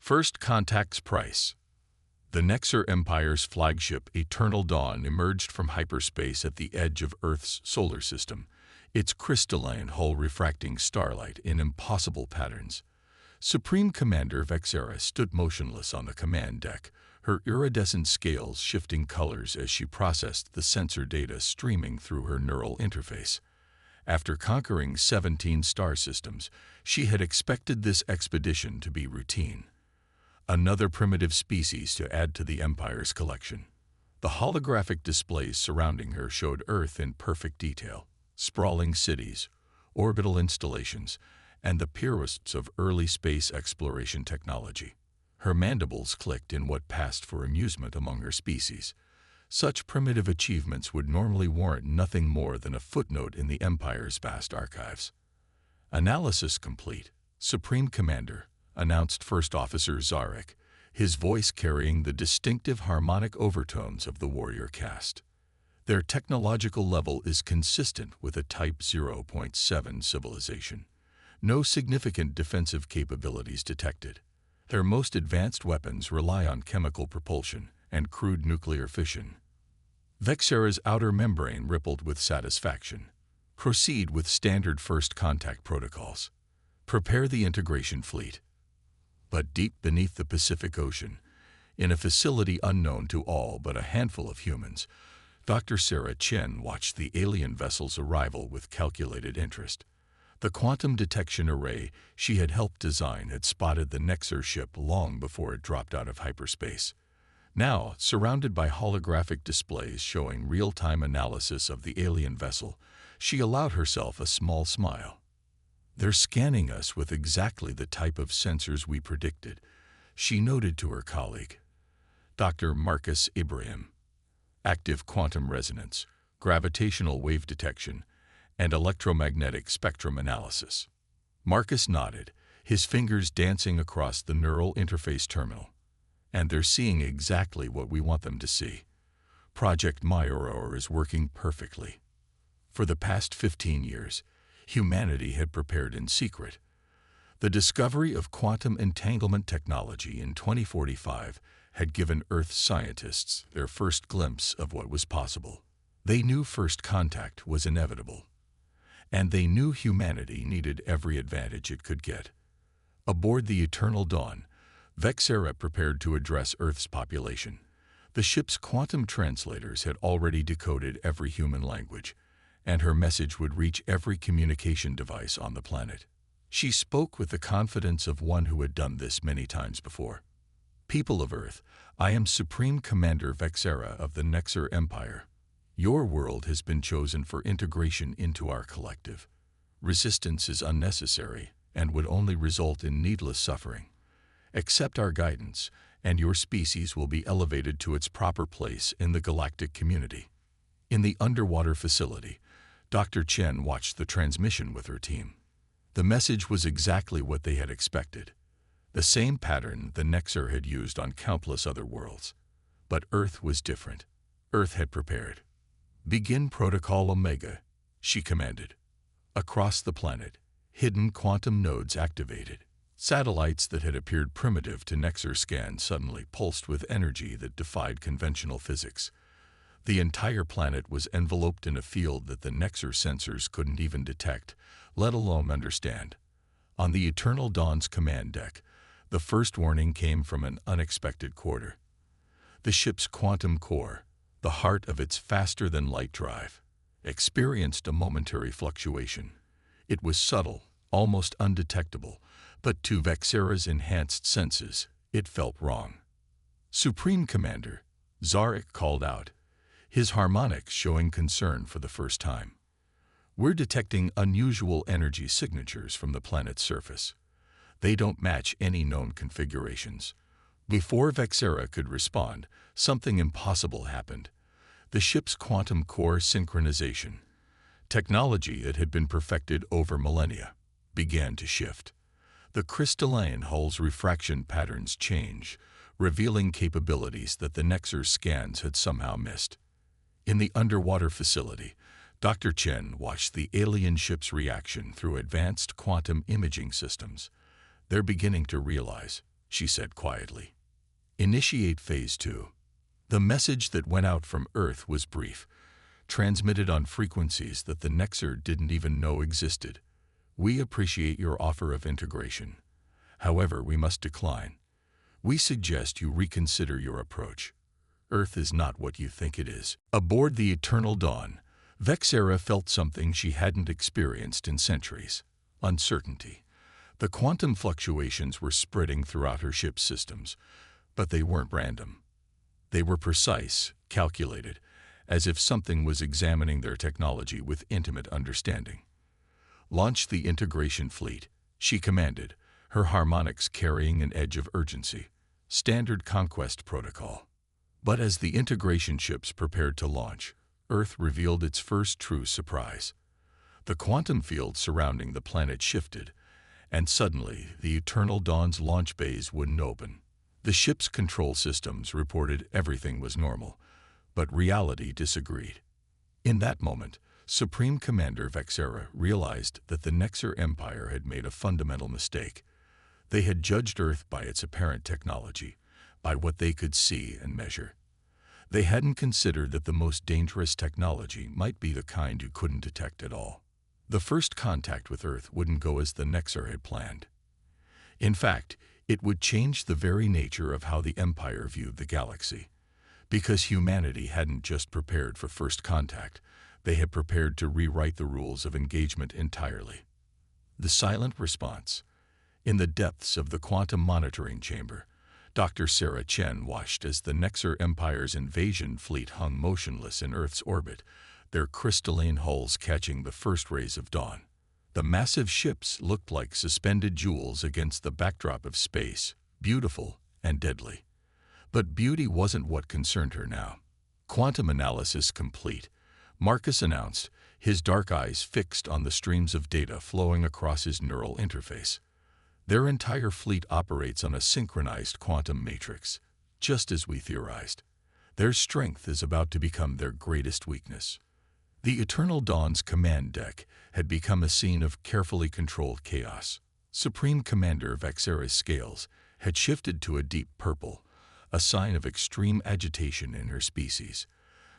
First Contact's price. The Nexar Empire's flagship Eternal Dawn emerged from hyperspace at the edge of Earth's solar system, its crystalline hull refracting starlight in impossible patterns. Supreme Commander Vexera stood motionless on the command deck, her iridescent scales shifting colors as she processed the sensor data streaming through her neural interface. After conquering 17 star systems, she had expected this expedition to be routine. Another primitive species to add to the Empire's collection. The holographic displays surrounding her showed Earth in perfect detail, sprawling cities, orbital installations, and the purists of early space exploration technology. Her mandibles clicked in what passed for amusement among her species. Such primitive achievements would normally warrant nothing more than a footnote in the Empire's vast archives. Analysis complete, Supreme Commander, announced First Officer Zarek, his voice carrying the distinctive harmonic overtones of the warrior caste. Their technological level is consistent with a Type 0.7 civilization. No significant defensive capabilities detected. Their most advanced weapons rely on chemical propulsion and crude nuclear fission. Vexera's outer membrane rippled with satisfaction. Proceed with standard first contact protocols. Prepare the integration fleet. But deep beneath the Pacific Ocean, in a facility unknown to all but a handful of humans, Dr. Sarah Chen watched the alien vessel's arrival with calculated interest. The quantum detection array she had helped design had spotted the Nexar ship long before it dropped out of hyperspace. Now, surrounded by holographic displays showing real-time analysis of the alien vessel, she allowed herself a small smile. "They're scanning us with exactly the type of sensors we predicted," she noted to her colleague, Dr. Marcus Ibrahim. "Active quantum resonance, gravitational wave detection, and electromagnetic spectrum analysis." Marcus nodded, his fingers dancing across the neural interface terminal. "And they're seeing exactly what we want them to see. Project Myorower is working perfectly. For the past 15 years, humanity had prepared in secret. The discovery of quantum entanglement technology in 2045 had given Earth scientists their first glimpse of what was possible. They knew first contact was inevitable. And they knew humanity needed every advantage it could get. Aboard the Eternal Dawn, Vexera prepared to address Earth's population. The ship's quantum translators had already decoded every human language, and her message would reach every communication device on the planet. She spoke with the confidence of one who had done this many times before. "People of Earth, I am Supreme Commander Vexera of the Nexar Empire. Your world has been chosen for integration into our collective. Resistance is unnecessary and would only result in needless suffering. Accept our guidance, and your species will be elevated to its proper place in the galactic community." In the underwater facility, Dr. Chen watched the transmission with her team. The message was exactly what they had expected. The same pattern the Nexar had used on countless other worlds. But Earth was different. Earth had prepared. "Begin Protocol Omega," she commanded. Across the planet, hidden quantum nodes activated. Satellites that had appeared primitive to Nexar scans suddenly pulsed with energy that defied conventional physics. The entire planet was enveloped in a field that the Nexar sensors couldn't even detect, let alone understand. On the Eternal Dawn's command deck, the first warning came from an unexpected quarter. The ship's quantum core, the heart of its faster-than-light drive, experienced a momentary fluctuation. It was subtle, almost undetectable, but to Vexera's enhanced senses, it felt wrong. "Supreme Commander," Zarek called out, his harmonics showing concern for the first time. "We're detecting unusual energy signatures from the planet's surface. They don't match any known configurations." Before Vexera could respond, something impossible happened. The ship's quantum core synchronization, technology that had been perfected over millennia, began to shift. The crystalline hull's refraction patterns changed, revealing capabilities that the Nexar scans had somehow missed. In the underwater facility, Dr. Chen watched the alien ship's reaction through advanced quantum imaging systems. "They're beginning to realize," she said quietly. "Initiate Phase 2. The message that went out from Earth was brief, transmitted on frequencies that the Nexer didn't even know existed. We appreciate your offer of integration. However, we must decline. We suggest you reconsider your approach. Earth is not what you think it is." Aboard the Eternal Dawn, Vexera felt something she hadn't experienced in centuries: uncertainty. The quantum fluctuations were spreading throughout her ship's systems, but they weren't random. They were precise, calculated, as if something was examining their technology with intimate understanding. "Launch the integration fleet," she commanded, her harmonics carrying an edge of urgency. Standard conquest protocol. But as the integration ships prepared to launch, Earth revealed its first true surprise. The quantum field surrounding the planet shifted, and suddenly the Eternal Dawn's launch bays wouldn't open. The ship's control systems reported everything was normal, but reality disagreed. In that moment, Supreme Commander Vexera realized that the Nexer Empire had made a fundamental mistake. They had judged Earth by its apparent technology, by what they could see and measure. They hadn't considered that the most dangerous technology might be the kind you couldn't detect at all. The first contact with Earth wouldn't go as the Nexer had planned. In fact, it would change the very nature of how the Empire viewed the galaxy. Because humanity hadn't just prepared for first contact, they had prepared to rewrite the rules of engagement entirely. The silent response. In the depths of the quantum monitoring chamber, Dr. Sarah Chen watched as the Nexer Empire's invasion fleet hung motionless in Earth's orbit, their crystalline hulls catching the first rays of dawn. The massive ships looked like suspended jewels against the backdrop of space, beautiful and deadly. But beauty wasn't what concerned her now. "Quantum analysis complete," Marcus announced, his dark eyes fixed on the streams of data flowing across his neural interface. "Their entire fleet operates on a synchronized quantum matrix, just as we theorized. Their strength is about to become their greatest weakness." The Eternal Dawn's command deck had become a scene of carefully controlled chaos. Supreme Commander Vexera's scales had shifted to a deep purple, a sign of extreme agitation in her species.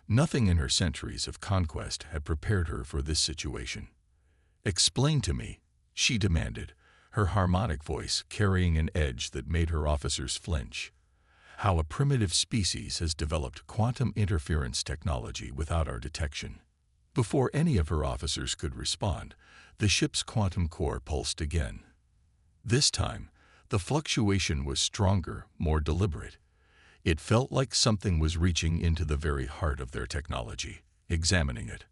Nothing in her centuries of conquest had prepared her for this situation. "Explain to me," she demanded, her harmonic voice carrying an edge that made her officers flinch, "how a primitive species has developed quantum interference technology without our detection." Before any of her officers could respond, the ship's quantum core pulsed again. This time, the fluctuation was stronger, more deliberate. It felt like something was reaching into the very heart of their technology, examining it,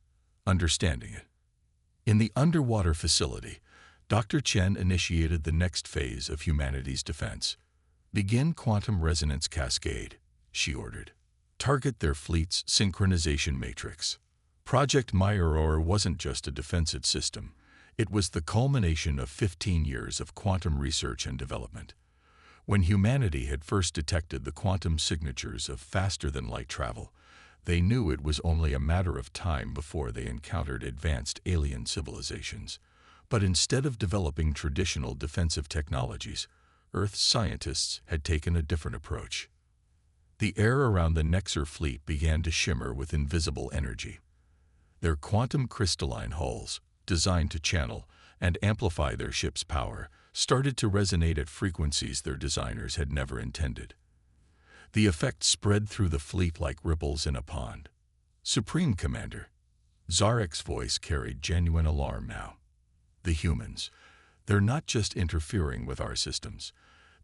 understanding it. In the underwater facility, Dr. Chen initiated the next phase of humanity's defense. "Begin quantum resonance cascade," she ordered. "Target their fleet's synchronization matrix." Project Myroor wasn't just a defensive system. It was the culmination of 15 years of quantum research and development. When humanity had first detected the quantum signatures of faster-than-light travel, they knew it was only a matter of time before they encountered advanced alien civilizations. But instead of developing traditional defensive technologies, Earth's scientists had taken a different approach. The air around the Nexer fleet began to shimmer with invisible energy. Their quantum crystalline hulls, designed to channel and amplify their ship's power, started to resonate at frequencies their designers had never intended. The effect spread through the fleet like ripples in a pond. "Supreme Commander," Zarek's voice carried genuine alarm now. "The humans, they're not just interfering with our systems,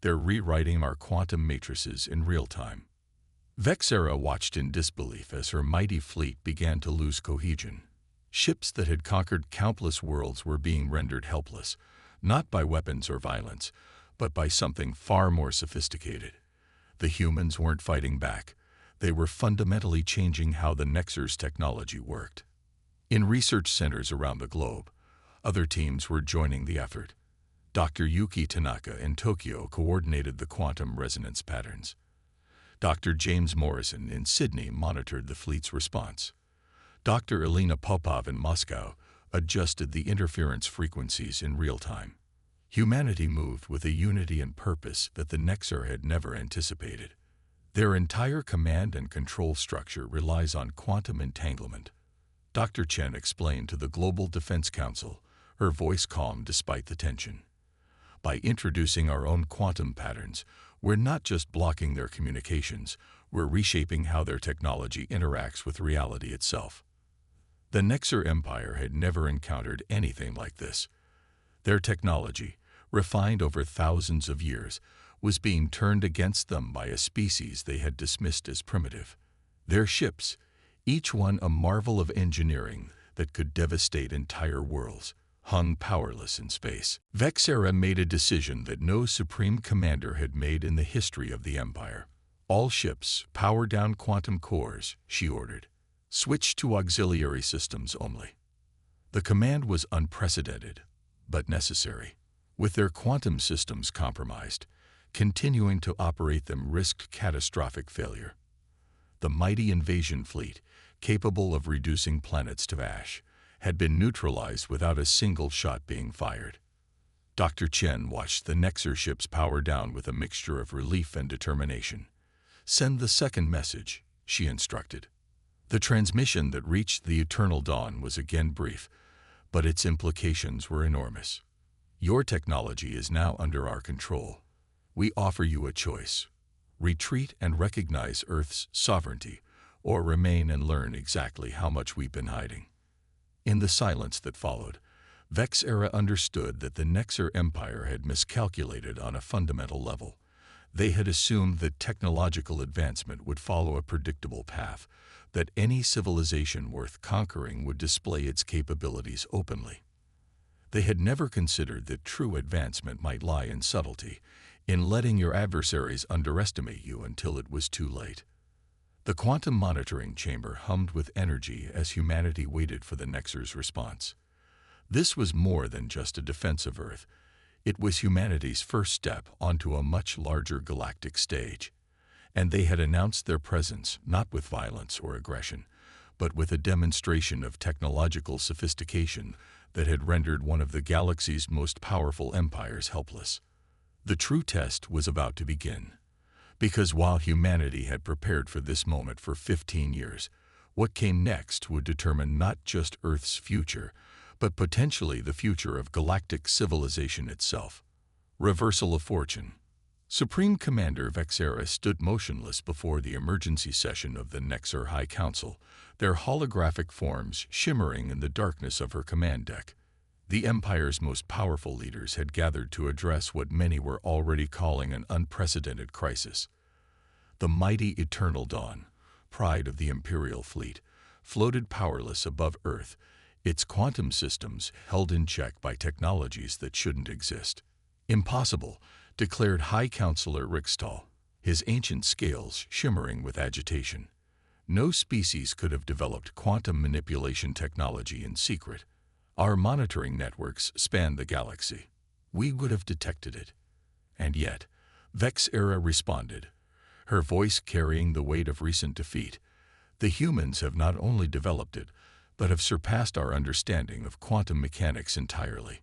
they're rewriting our quantum matrices in real time." Vexera watched in disbelief as her mighty fleet began to lose cohesion. Ships that had conquered countless worlds were being rendered helpless, not by weapons or violence, but by something far more sophisticated. The humans weren't fighting back. They were fundamentally changing how the Nexer's technology worked. In research centers around the globe, other teams were joining the effort. Dr. Yuki Tanaka in Tokyo coordinated the quantum resonance patterns. Dr. James Morrison in Sydney monitored the fleet's response. Dr. Elena Popov in Moscow adjusted the interference frequencies in real time. Humanity moved with a unity and purpose that the Nexar had never anticipated. Their entire command and control structure relies on quantum entanglement. Dr. Chen explained to the Global Defense Council, her voice calm despite the tension. By introducing our own quantum patterns, we're not just blocking their communications, we're reshaping how their technology interacts with reality itself. The Nexar Empire had never encountered anything like this. Their technology, refined over thousands of years, was being turned against them by a species they had dismissed as primitive. Their ships, each one a marvel of engineering that could devastate entire worlds, hung powerless in space. Vexera made a decision that no supreme commander had made in the history of the Empire. All ships, power down quantum cores, she ordered. Switch to auxiliary systems only. The command was unprecedented, but necessary. With their quantum systems compromised, continuing to operate them risked catastrophic failure. The mighty invasion fleet, capable of reducing planets to ash, had been neutralized without a single shot being fired. Dr. Chen watched the Nexar ships power down with a mixture of relief and determination. Send the second message, she instructed. The transmission that reached the Eternal Dawn was again brief, but its implications were enormous. Your technology is now under our control. We offer you a choice. Retreat and recognize Earth's sovereignty, or remain and learn exactly how much we've been hiding. In the silence that followed, Vexera understood that the Nexar Empire had miscalculated on a fundamental level. They had assumed that technological advancement would follow a predictable path, that any civilization worth conquering would display its capabilities openly. They had never considered that true advancement might lie in subtlety, in letting your adversaries underestimate you until it was too late. The quantum monitoring chamber hummed with energy as humanity waited for the Nexar's response. This was more than just a defense of Earth. It was humanity's first step onto a much larger galactic stage. And they had announced their presence not with violence or aggression, but with a demonstration of technological sophistication that had rendered one of the galaxy's most powerful empires helpless. The true test was about to begin. Because while humanity had prepared for this moment for 15 years, what came next would determine not just Earth's future, but potentially the future of galactic civilization itself. Reversal of fortune. Supreme Commander Vexera stood motionless before the emergency session of the Nexar High Council, their holographic forms shimmering in the darkness of her command deck. The Empire's most powerful leaders had gathered to address what many were already calling an unprecedented crisis. The mighty Eternal Dawn, pride of the Imperial fleet, floated powerless above Earth, its quantum systems held in check by technologies that shouldn't exist. Impossible, declared High Counselor Rikstal, his ancient scales shimmering with agitation. No species could have developed quantum manipulation technology in secret. Our monitoring networks span the galaxy. We would have detected it. And yet, Vexera responded, her voice carrying the weight of recent defeat. The humans have not only developed it, but have surpassed our understanding of quantum mechanics entirely.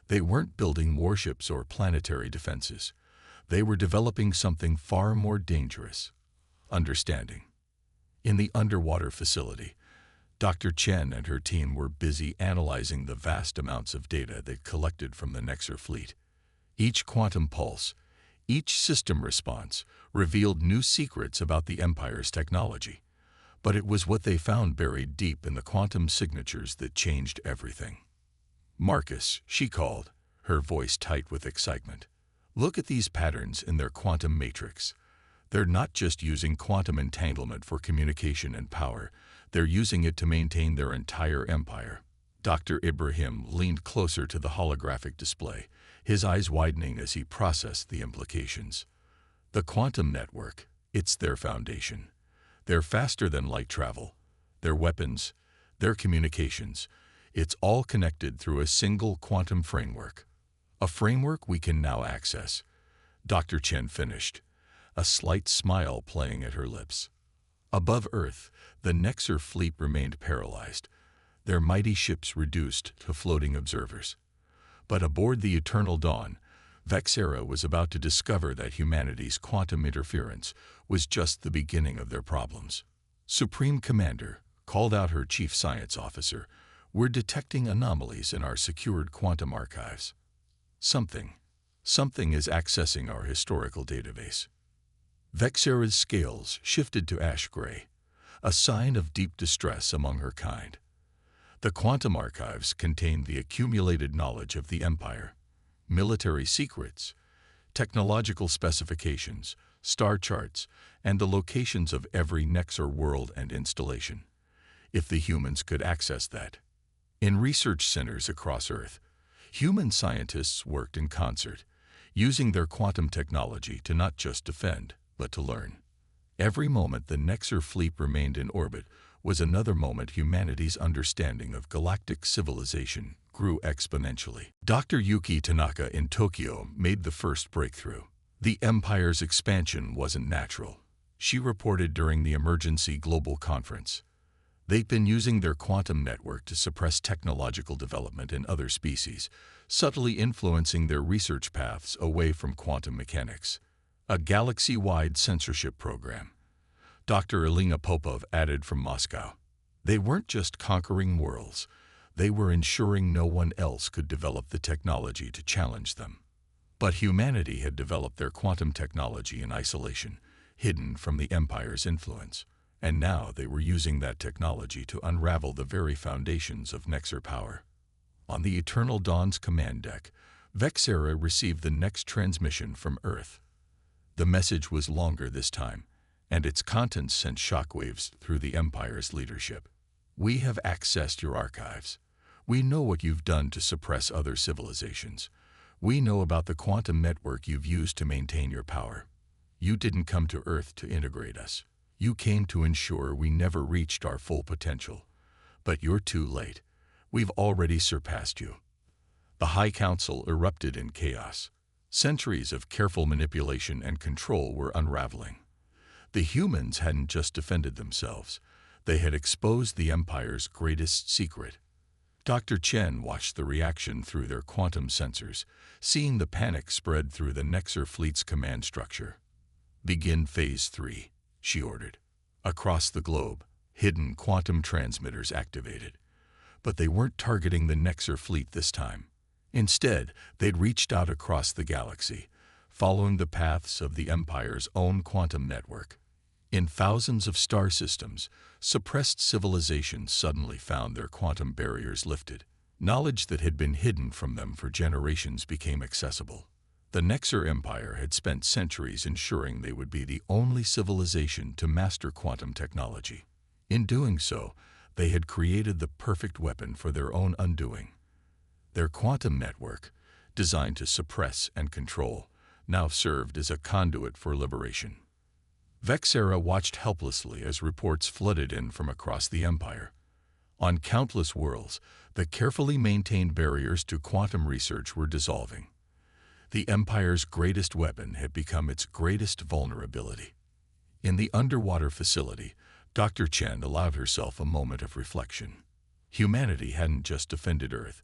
They weren't building warships or planetary defenses. They were developing something far more dangerous: understanding. In the underwater facility, Dr. Chen and her team were busy analyzing the vast amounts of data they collected from the Nexar fleet. Each quantum pulse, each system response, revealed new secrets about the Empire's technology. But it was what they found buried deep in the quantum signatures that changed everything. "Marcus," she called, her voice tight with excitement. "Look at these patterns in their quantum matrix. They're not just using quantum entanglement for communication and power, they're using it to maintain their entire empire." Dr. Ibrahim leaned closer to the holographic display, his eyes widening as he processed the implications. The quantum network, it's their foundation. They're faster than light travel. Their weapons, their communications, it's all connected through a single quantum framework. A framework we can now access. Dr. Chen finished, a slight smile playing at her lips. Above Earth, the Nexar fleet remained paralyzed, their mighty ships reduced to floating observers. But aboard the Eternal Dawn, Vexera was about to discover that humanity's quantum interference was just the beginning of their problems. Supreme Commander called out her Chief Science Officer. We're detecting anomalies in our secured quantum archives. Something is accessing our historical database. Vexera's scales shifted to ash gray, a sign of deep distress among her kind. The quantum archives contained the accumulated knowledge of the Empire, military secrets, technological specifications, star charts, and the locations of every Nexar world and installation. If the humans could access that. In research centers across Earth, human scientists worked in concert, using their quantum technology to not just defend, but to learn. Every moment the Nexar fleet remained in orbit was another moment humanity's understanding of galactic civilization grew exponentially. Dr. Yuki Tanaka in Tokyo made the first breakthrough. The Empire's expansion wasn't natural, she reported during the emergency global conference. They'd been using their quantum network to suppress technological development in other species, subtly influencing their research paths away from quantum mechanics. A galaxy-wide censorship program. Dr. Elena Popov added from Moscow. They weren't just conquering worlds, they were ensuring no one else could develop the technology to challenge them. But humanity had developed their quantum technology in isolation, hidden from the Empire's influence. And now they were using that technology to unravel the very foundations of Nexar power. On the Eternal Dawn's command deck, Vexera received the next transmission from Earth. The message was longer this time, and its contents sent shockwaves through the Empire's leadership. We have accessed your archives. We know what you've done to suppress other civilizations. We know about the quantum network you've used to maintain your power. You didn't come to Earth to integrate us. You came to ensure we never reached our full potential. But you're too late. We've already surpassed you. The High Council erupted in chaos. Centuries of careful manipulation and control were unraveling. The humans hadn't just defended themselves. They had exposed the Empire's greatest secret. Dr. Chen watched the reaction through their quantum sensors, seeing the panic spread through the Nexar fleet's command structure. Begin Phase 3. She ordered. Across the globe, hidden quantum transmitters activated. But they weren't targeting the Nexar fleet this time. Instead, they'd reached out across the galaxy, following the paths of the Empire's own quantum network. In thousands of star systems, suppressed civilizations suddenly found their quantum barriers lifted. Knowledge that had been hidden from them for generations became accessible. The Nexar Empire had spent centuries ensuring they would be the only civilization to master quantum technology. In doing so, they had created the perfect weapon for their own undoing. Their quantum network, designed to suppress and control, now served as a conduit for liberation. Vexera watched helplessly as reports flooded in from across the Empire. On countless worlds, the carefully maintained barriers to quantum research were dissolving. The Empire's greatest weapon had become its greatest vulnerability. In the underwater facility, Dr. Chen allowed herself a moment of reflection. Humanity hadn't just defended Earth,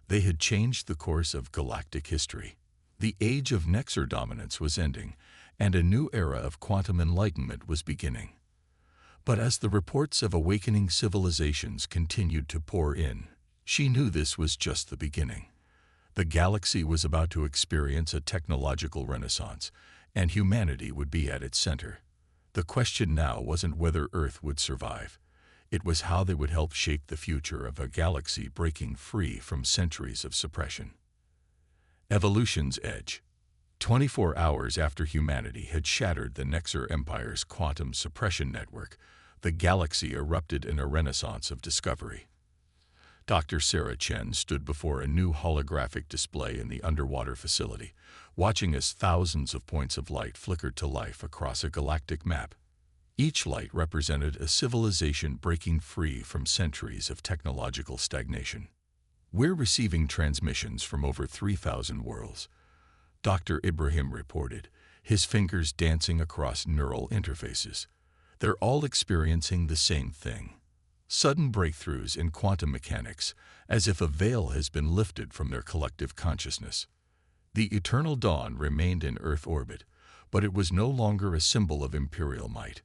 they had changed the course of galactic history. The age of Nexar dominance was ending, and a new era of quantum enlightenment was beginning. But as the reports of awakening civilizations continued to pour in, she knew this was just the beginning. The galaxy was about to experience a technological renaissance, and humanity would be at its center. The question now wasn't whether Earth would survive. It was how they would help shape the future of a galaxy breaking free from centuries of suppression. Evolution's edge. 24 hours after humanity had shattered the Nexar Empire's quantum suppression network, the galaxy erupted in a renaissance of discovery. Dr. Sarah Chen stood before a new holographic display in the underwater facility, watching as thousands of points of light flickered to life across a galactic map. Each light represented a civilization breaking free from centuries of technological stagnation. We're receiving transmissions from over 3,000 worlds, Dr. Ibrahim reported, his fingers dancing across neural interfaces. They're all experiencing the same thing. sudden breakthroughs in quantum mechanics, as if a veil has been lifted from their collective consciousness. The eternal dawn remained in Earth orbit, but it was no longer a symbol of imperial might.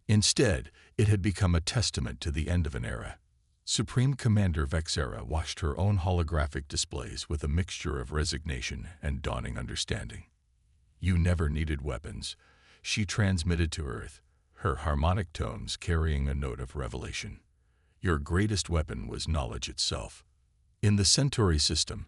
Instead, it had become a testament to the end of an era. Supreme Commander Vexera watched her own holographic displays with a mixture of resignation and dawning understanding. "You never needed weapons," she transmitted to Earth, her harmonic tones carrying a note of revelation. "Your greatest weapon was knowledge itself." In the Centauri system,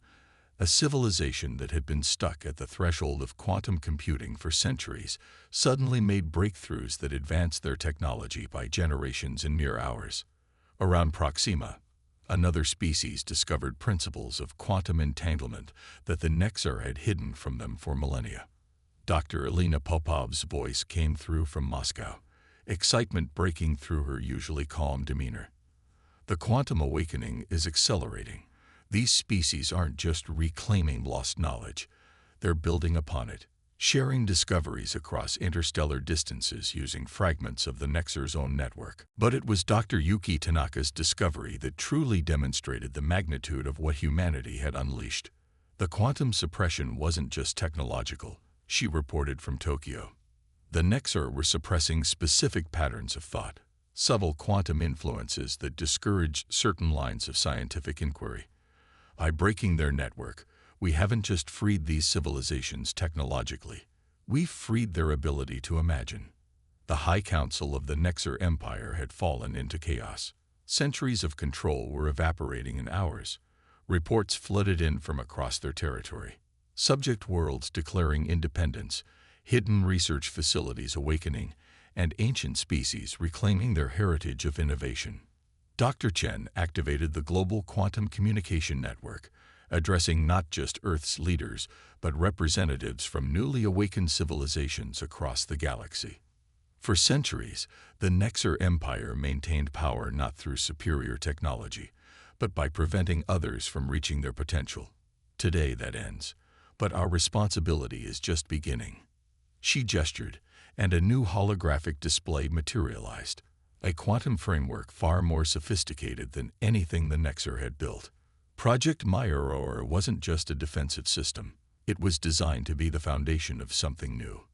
a civilization that had been stuck at the threshold of quantum computing for centuries suddenly made breakthroughs that advanced their technology by generations in mere hours. Around Proxima, another species discovered principles of quantum entanglement that the Nexar had hidden from them for millennia. Dr. Elena Popov's voice came through from Moscow, excitement breaking through her usually calm demeanor. "The quantum awakening is accelerating. These species aren't just reclaiming lost knowledge, they're building upon it, sharing discoveries across interstellar distances using fragments of the Nexar's own network." But it was Dr. Yuki Tanaka's discovery that truly demonstrated the magnitude of what humanity had unleashed. The quantum suppression wasn't just technological, she reported from Tokyo. The Nexar were suppressing specific patterns of thought, subtle quantum influences that discouraged certain lines of scientific inquiry. By breaking their network, we haven't just freed these civilizations technologically, we've freed their ability to imagine. The High Council of the Nexar Empire had fallen into chaos. Centuries of control were evaporating in hours. Reports flooded in from across their territory. Subject worlds declaring independence, hidden research facilities awakening, and ancient species reclaiming their heritage of innovation. Dr. Chen activated the Global Quantum Communication Network, addressing not just Earth's leaders, but representatives from newly awakened civilizations across the galaxy. For centuries, the Nexar Empire maintained power not through superior technology, but by preventing others from reaching their potential. Today that ends, but our responsibility is just beginning. She gestured, and a new holographic display materialized, a quantum framework far more sophisticated than anything the Nexar had built. Project Myroor wasn't just a defensive system. It was designed to be the foundation of something new.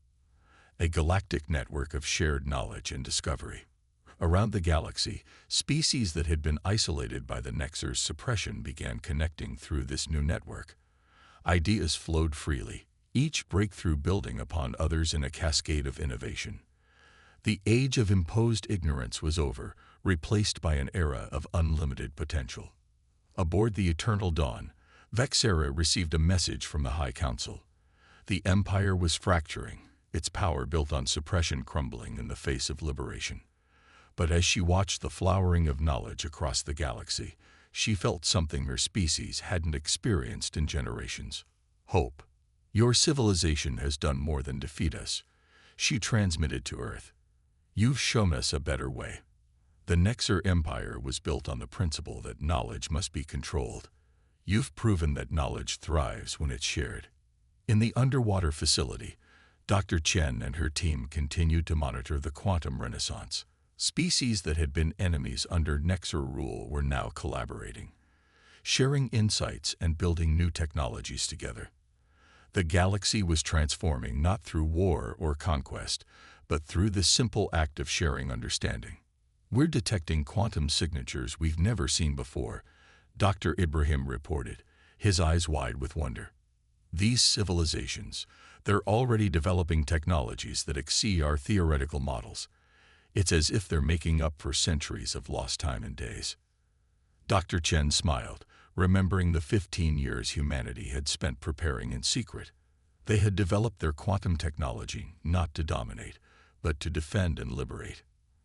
A galactic network of shared knowledge and discovery. Around the galaxy, species that had been isolated by the Nexar's suppression began connecting through this new network. Ideas flowed freely, each breakthrough building upon others in a cascade of innovation. The age of imposed ignorance was over, replaced by an era of unlimited potential. Aboard the Eternal Dawn, Vexera received a message from the High Council. The Empire was fracturing, its power built on suppression crumbling in the face of liberation. But as she watched the flowering of knowledge across the galaxy, she felt something her species hadn't experienced in generations. Hope. "Your civilization has done more than defeat us," she transmitted to Earth. "You've shown us a better way." The Nexar Empire was built on the principle that knowledge must be controlled. You've proven that knowledge thrives when it's shared. In the underwater facility, Dr. Chen and her team continued to monitor the quantum renaissance. Species that had been enemies under Nexar rule were now collaborating, sharing insights and building new technologies together. The galaxy was transforming not through war or conquest, but through the simple act of sharing understanding. "We're detecting quantum signatures we've never seen before," Dr. Ibrahim reported, his eyes wide with wonder. "These civilizations, they're already developing technologies that exceed our theoretical models. It's as if they're making up for centuries of lost time and days." Dr. Chen smiled, remembering the 15 years humanity had spent preparing in secret. They had developed their quantum technology not to dominate, but to defend and liberate.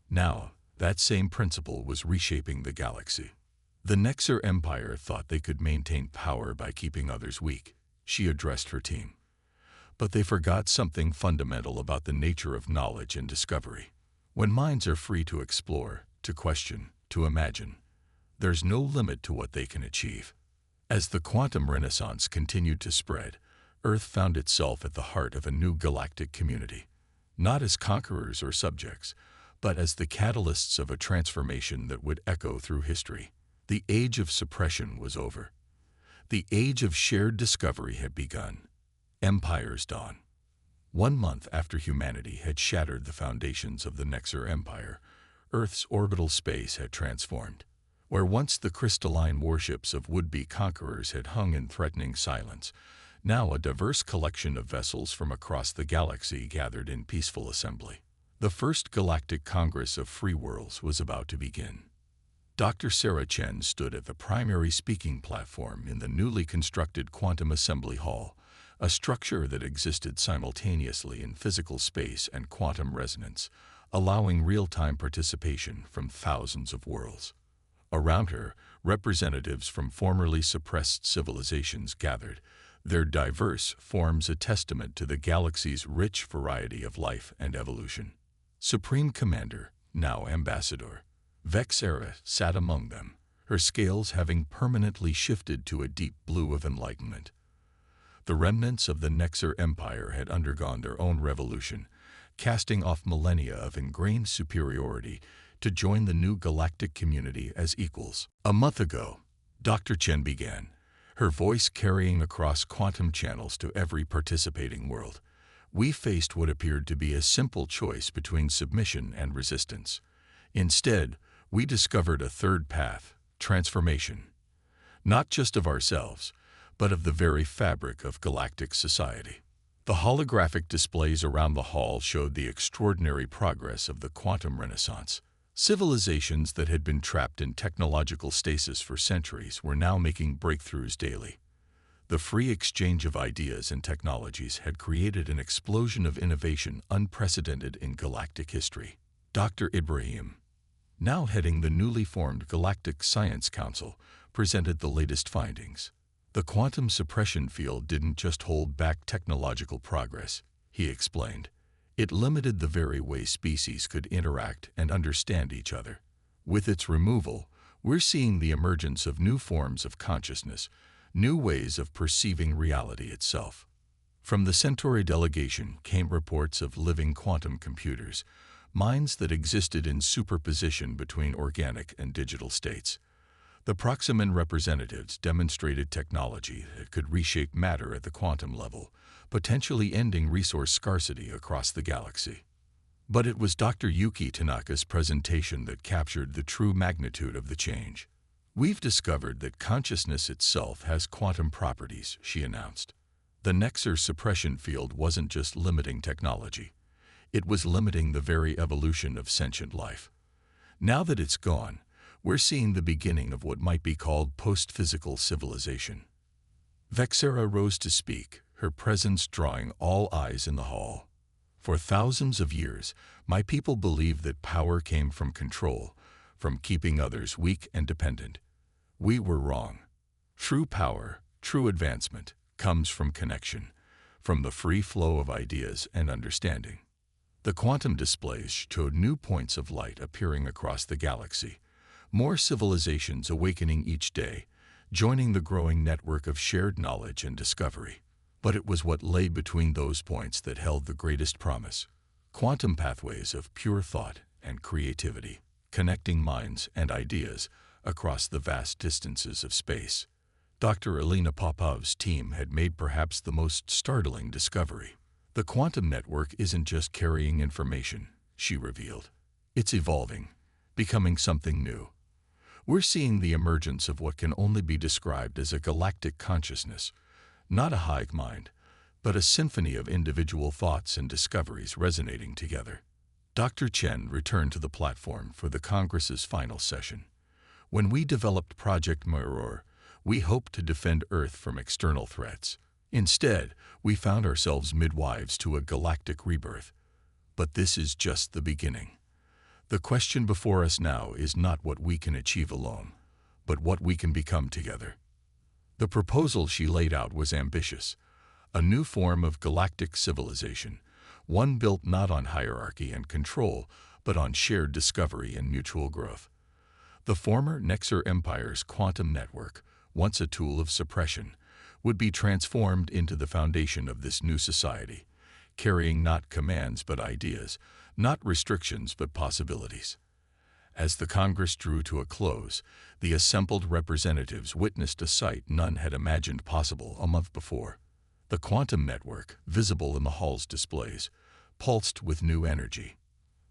Now, that same principle was reshaping the galaxy. The Nexar Empire thought they could maintain power by keeping others weak. She addressed her team. But they forgot something fundamental about the nature of knowledge and discovery. When minds are free to explore, to question, to imagine, there's no limit to what they can achieve. As the quantum renaissance continued to spread, Earth found itself at the heart of a new galactic community. Not as conquerors or subjects, but as the catalysts of a transformation that would echo through history. The age of suppression was over. The age of shared discovery had begun. Empire's dawn. 1 month after humanity had shattered the foundations of the Nexar Empire, Earth's orbital space had transformed. Where once the crystalline warships of would-be conquerors had hung in threatening silence, now a diverse collection of vessels from across the galaxy gathered in peaceful assembly. The first Galactic Congress of Free Worlds was about to begin. Dr. Sarah Chen stood at the primary speaking platform in the newly constructed Quantum Assembly Hall, a structure that existed simultaneously in physical space and quantum resonance, allowing real-time participation from thousands of worlds. Around her, representatives from formerly suppressed civilizations gathered, their diverse forms a testament to the galaxy's rich variety of life and evolution. Supreme Commander, now Ambassador, Vexera sat among them, her scales having permanently shifted to a deep blue of enlightenment. The remnants of the Nexar Empire had undergone their own revolution, casting off millennia of ingrained superiority to join the new galactic community as equals. A month ago, Dr. Chen began, her voice carrying across quantum channels to every participating world. We faced what appeared to be a simple choice between submission and resistance. Instead, we discovered a third path, transformation. Not just of ourselves, but of the very fabric of galactic society. The holographic displays around the hall showed the extraordinary progress of the quantum renaissance. Civilizations that had been trapped in technological stasis for centuries were now making breakthroughs daily. The free exchange of ideas and technologies had created an explosion of innovation unprecedented in galactic history. Dr. Ibrahim, now heading the newly formed Galactic Science Council, presented the latest findings. The quantum suppression field didn't just hold back technological progress, he explained. It limited the very way species could interact and understand each other. With its removal, we're seeing the emergence of new forms of consciousness, new ways of perceiving reality itself. From the Centauri delegation came reports of living quantum computers, minds that existed in superposition between organic and digital states. The Proximan representatives demonstrated technology that could reshape matter at the quantum level, potentially ending resource scarcity across the galaxy. But it was Dr. Yuki Tanaka's presentation that captured the true magnitude of the change. We've discovered that consciousness itself has quantum properties, she announced. The Nexar suppression field wasn't just limiting technology. It was limiting the very evolution of sentient life. Now that it's gone, we're seeing the beginning of what might be called post-physical civilization. Vexera rose to speak, her presence drawing all eyes in the hall. For thousands of years, my people believed that power came from control, from keeping others weak and dependent. We were wrong. True power, true advancement, comes from connection, from the free flow of ideas and understanding. The quantum displays showed new points of light appearing across the galaxy, more civilizations awakening each day, joining the growing network of shared knowledge and discovery. But it was what lay between those points that held the greatest promise. Quantum pathways of pure thought and creativity, connecting minds and ideas across the vast distances of space. Dr. Elena Popov's team had made perhaps the most startling discovery. The quantum network isn't just carrying information, she revealed. It's evolving, becoming something new. We're seeing the emergence of what can only be described as a galactic consciousness, not a hive mind, but a symphony of individual thoughts and discoveries resonating together. Dr. Chen returned to the platform for the Congress's final session. When we developed Project Mirror, we hoped to defend Earth from external threats. Instead, we found ourselves midwives to a galactic rebirth. But this is just the beginning. The question before us now is not what we can achieve alone, but what we can become together. The proposal she laid out was ambitious, a new form of galactic civilization, one built not on hierarchy and control, but on shared discovery and mutual growth. The former Nexar Empire's quantum network, once a tool of suppression, would be transformed into the foundation of this new society, carrying not commands but ideas, not restrictions but possibilities. As the Congress drew to a close, the assembled representatives witnessed a sight none had imagined possible a month before. The quantum network, visible in the hall's displays, pulsed with new energy.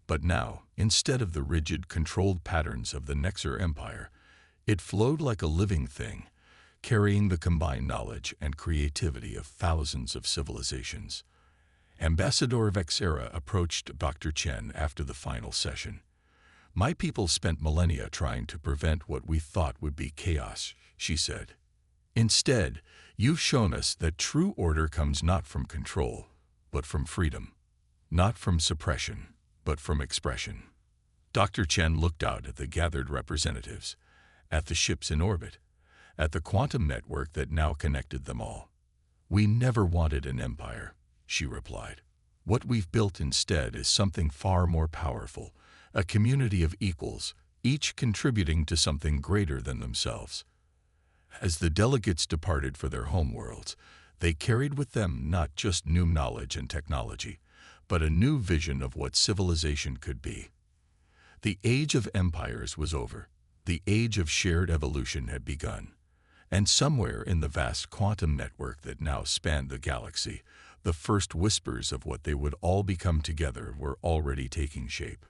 But now, instead of the rigid, controlled patterns of the Nexer Empire, it flowed like a living thing, carrying the combined knowledge and creativity of thousands of civilizations. Ambassador Vexera approached Dr. Chen after the final session. "My people spent millennia trying to prevent what we thought would be chaos," she said. "Instead, you've shown us that true order comes not from control, but from freedom. Not from suppression, but from expression." Dr. Chen looked out at the gathered representatives, at the ships in orbit, at the quantum network that now connected them all. "We never wanted an empire," she replied. "What we've built instead is something far more powerful, a community of equals, each contributing to something greater than themselves." As the delegates departed for their homeworlds, they carried with them not just new knowledge and technology, but a new vision of what civilization could be. The age of empires was over. The age of shared evolution had begun. And somewhere in the vast quantum network that now spanned the galaxy, the first whispers of what they would all become together were already taking shape.